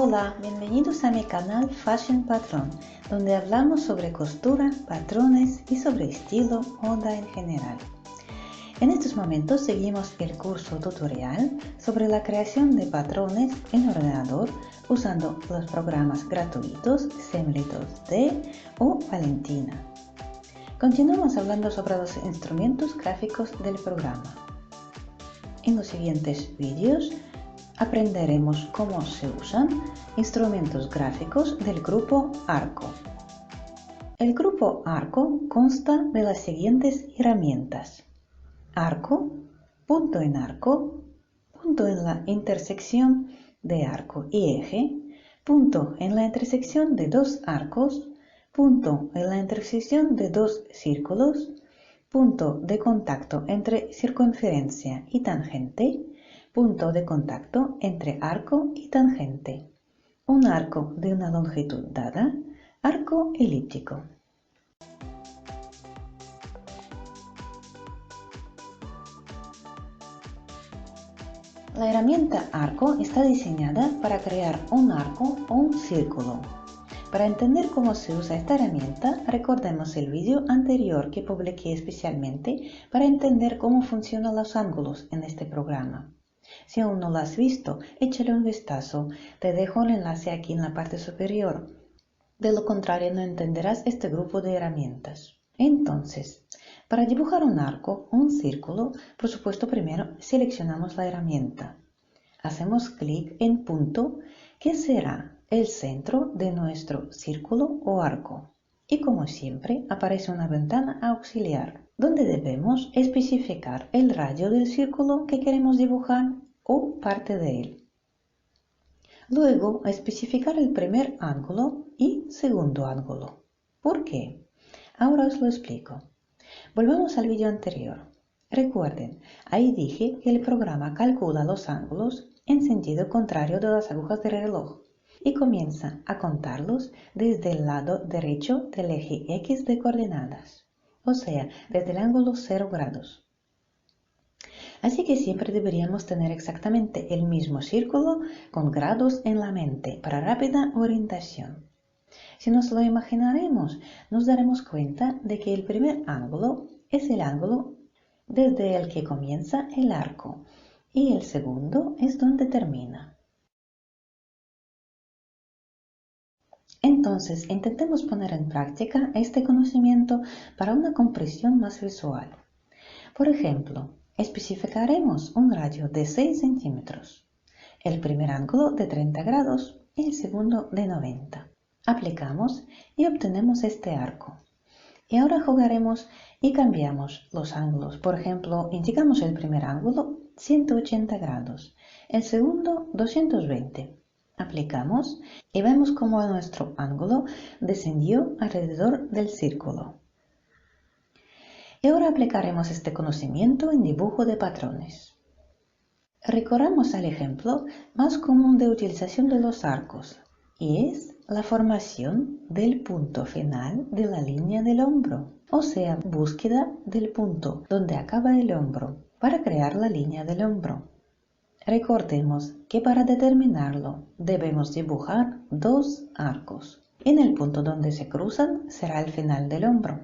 Hola, bienvenidos a mi canal Fashion Patrón, donde hablamos sobre costura, patrones y sobre estilo, moda en general. En estos momentos seguimos el curso tutorial sobre la creación de patrones en ordenador usando los programas gratuitos Assembly 2D o Valentina. Continuamos hablando sobre los instrumentos gráficos del programa. En los siguientes vídeos aprenderemos cómo se usan instrumentos gráficos del grupo Arco. El grupo Arco consta de las siguientes herramientas: arco, punto en la intersección de arco y eje, punto en la intersección de dos arcos, punto en la intersección de dos círculos, punto de contacto entre circunferencia y tangente, punto de contacto entre arco y tangente, un arco de una longitud dada, arco elíptico. La herramienta arco está diseñada para crear un arco o un círculo. Para entender cómo se usa esta herramienta, recordemos el vídeo anterior que publiqué especialmente para entender cómo funcionan los ángulos en este programa. Si aún no lo has visto, échale un vistazo. Te dejo el enlace aquí en la parte superior. De lo contrario, no entenderás este grupo de herramientas. Entonces, para dibujar un arco o un círculo, por supuesto, primero seleccionamos la herramienta. Hacemos clic en punto, que será el centro de nuestro círculo o arco. Y como siempre, aparece una ventana auxiliar, donde debemos especificar el radio del círculo que queremos dibujar o parte de él. Luego, especificar el primer ángulo y segundo ángulo. ¿Por qué? Ahora os lo explico. Volvamos al vídeo anterior. Recuerden, ahí dije que el programa calcula los ángulos en sentido contrario de las agujas del reloj y comienza a contarlos desde el lado derecho del eje X de coordenadas, o sea, desde el ángulo 0 grados. Así que siempre deberíamos tener exactamente el mismo círculo con grados en la mente para rápida orientación. Si nos lo imaginaremos, nos daremos cuenta de que el primer ángulo es el ángulo desde el que comienza el arco y el segundo es donde termina. Entonces, intentemos poner en práctica este conocimiento para una comprensión más visual. Por ejemplo, especificaremos un radio de 6 centímetros, el primer ángulo de 30 grados y el segundo de 90. Aplicamos y obtenemos este arco. Y ahora jugaremos y cambiamos los ángulos. Por ejemplo, indicamos el primer ángulo 180 grados, el segundo 220. Aplicamos y vemos cómo nuestro ángulo descendió alrededor del círculo. Y ahora aplicaremos este conocimiento en dibujo de patrones. Recorramos al ejemplo más común de utilización de los arcos, y es la formación del punto final de la línea del hombro, o sea, búsqueda del punto donde acaba el hombro para crear la línea del hombro. Recordemos que para determinarlo debemos dibujar dos arcos. En el punto donde se cruzan será el final del hombro.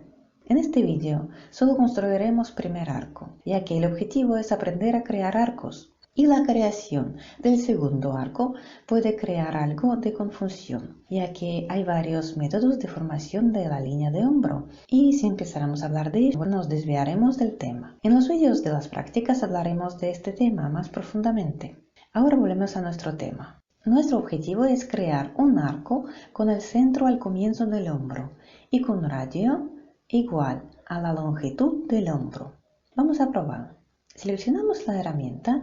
En este vídeo solo construiremos primer arco, ya que el objetivo es aprender a crear arcos. Y la creación del segundo arco puede crear algo de confusión, ya que hay varios métodos de formación de la línea de hombro, y si empezáramos a hablar de ello, nos desviaremos del tema. En los vídeos de las prácticas hablaremos de este tema más profundamente. Ahora volvemos a nuestro tema. Nuestro objetivo es crear un arco con el centro al comienzo del hombro y con radio igual a la longitud del hombro. Vamos a probar. Seleccionamos la herramienta.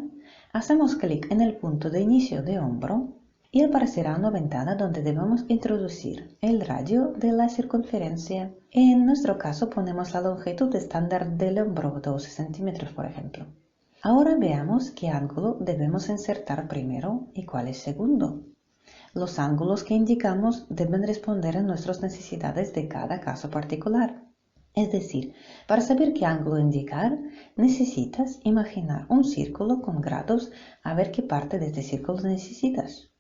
Hacemos clic en el punto de inicio de hombro y aparecerá una ventana donde debemos introducir el radio de la circunferencia. En nuestro caso ponemos la longitud estándar del hombro, 12 centímetros por ejemplo. Ahora veamos qué ángulo debemos insertar primero y cuál es segundo. Los ángulos que indicamos deben responder a nuestras necesidades de cada caso particular. Es decir, para saber qué ángulo indicar, necesitas imaginar un círculo con grados a ver qué parte de este círculo necesitas.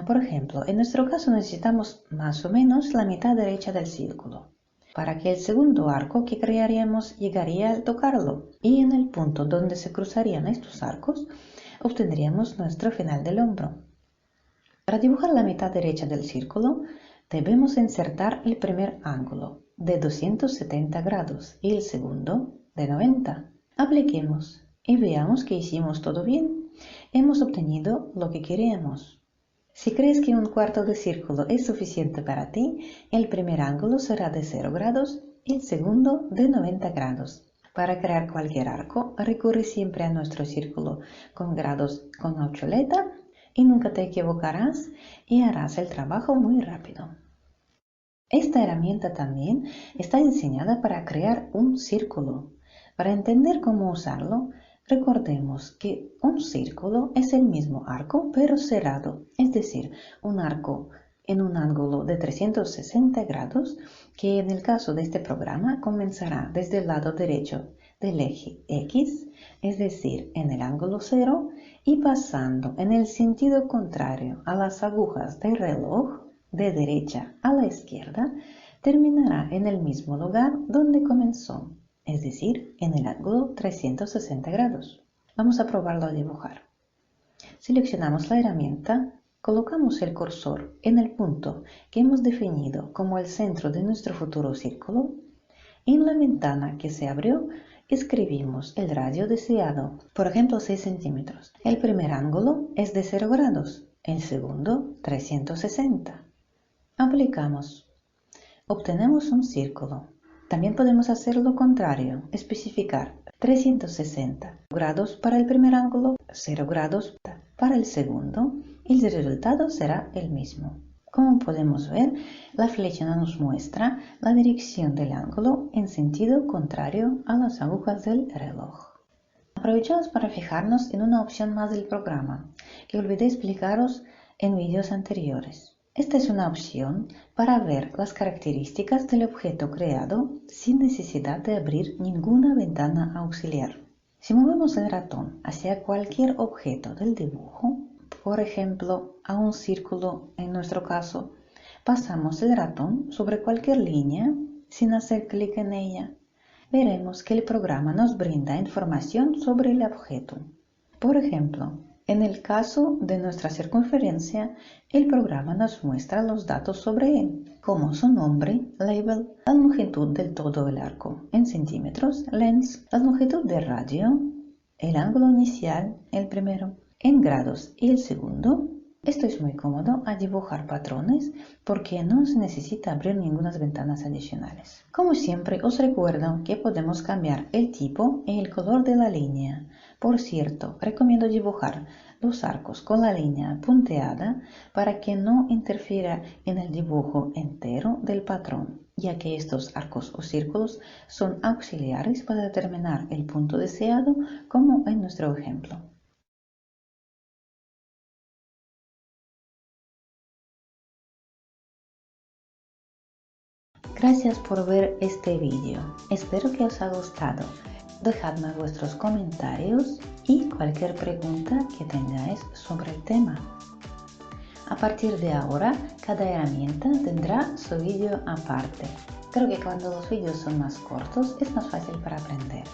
Por ejemplo, en nuestro caso necesitamos más o menos la mitad derecha del círculo, para que el segundo arco que crearíamos llegaría al tocarlo, y en el punto donde se cruzarían estos arcos obtendríamos nuestro final del hombro. Para dibujar la mitad derecha del círculo, debemos insertar el primer ángulo de 270 grados y el segundo de 90. Apliquemos y veamos que hicimos todo bien. Hemos obtenido lo que queríamos. Si crees que un cuarto de círculo es suficiente para ti, el primer ángulo será de 0 grados y el segundo de 90 grados. Para crear cualquier arco, recurre siempre a nuestro círculo con grados con obsoleta y nunca te equivocarás y harás el trabajo muy rápido. Esta herramienta también está diseñada para crear un círculo. Para entender cómo usarlo, recordemos que un círculo es el mismo arco pero cerrado, es decir, un arco en un ángulo de 360 grados que en el caso de este programa comenzará desde el lado derecho del eje X, es decir, en el ángulo 0, y pasando en el sentido contrario a las agujas del reloj, de derecha a la izquierda, terminará en el mismo lugar donde comenzó, es decir, en el ángulo 360 grados. Vamos a probarlo a dibujar. Seleccionamos la herramienta, colocamos el cursor en el punto que hemos definido como el centro de nuestro futuro círculo. En la ventana que se abrió, escribimos el radio deseado, por ejemplo 6 centímetros. El primer ángulo es de 0 grados, el segundo 360. Aplicamos. Obtenemos un círculo. También podemos hacer lo contrario, especificar 360 grados para el primer ángulo, 0 grados para el segundo, y el resultado será el mismo. Como podemos ver, la flecha nos muestra la dirección del ángulo en sentido contrario a las agujas del reloj. Aprovechamos para fijarnos en una opción más del programa, que olvidé explicaros en vídeos anteriores. Esta es una opción para ver las características del objeto creado sin necesidad de abrir ninguna ventana auxiliar. Si movemos el ratón hacia cualquier objeto del dibujo, por ejemplo, a un círculo en nuestro caso, pasamos el ratón sobre cualquier línea sin hacer clic en ella, veremos que el programa nos brinda información sobre el objeto. Por ejemplo, en el caso de nuestra circunferencia, el programa nos muestra los datos sobre él, como su nombre, label, la longitud del todo del arco en centímetros, length, la longitud del radio, el ángulo inicial, el primero, en grados y el segundo. Esto es muy cómodo a dibujar patrones porque no se necesita abrir ninguna ventanas adicionales. Como siempre, os recuerdo que podemos cambiar el tipo y el color de la línea. Por cierto, recomiendo dibujar los arcos con la línea punteada para que no interfiera en el dibujo entero del patrón, ya que estos arcos o círculos son auxiliares para determinar el punto deseado, como en nuestro ejemplo. Gracias por ver este vídeo. Espero que os haya gustado. Dejadme vuestros comentarios y cualquier pregunta que tengáis sobre el tema. A partir de ahora, cada herramienta tendrá su vídeo aparte. Creo que cuando los vídeos son más cortos es más fácil para aprender.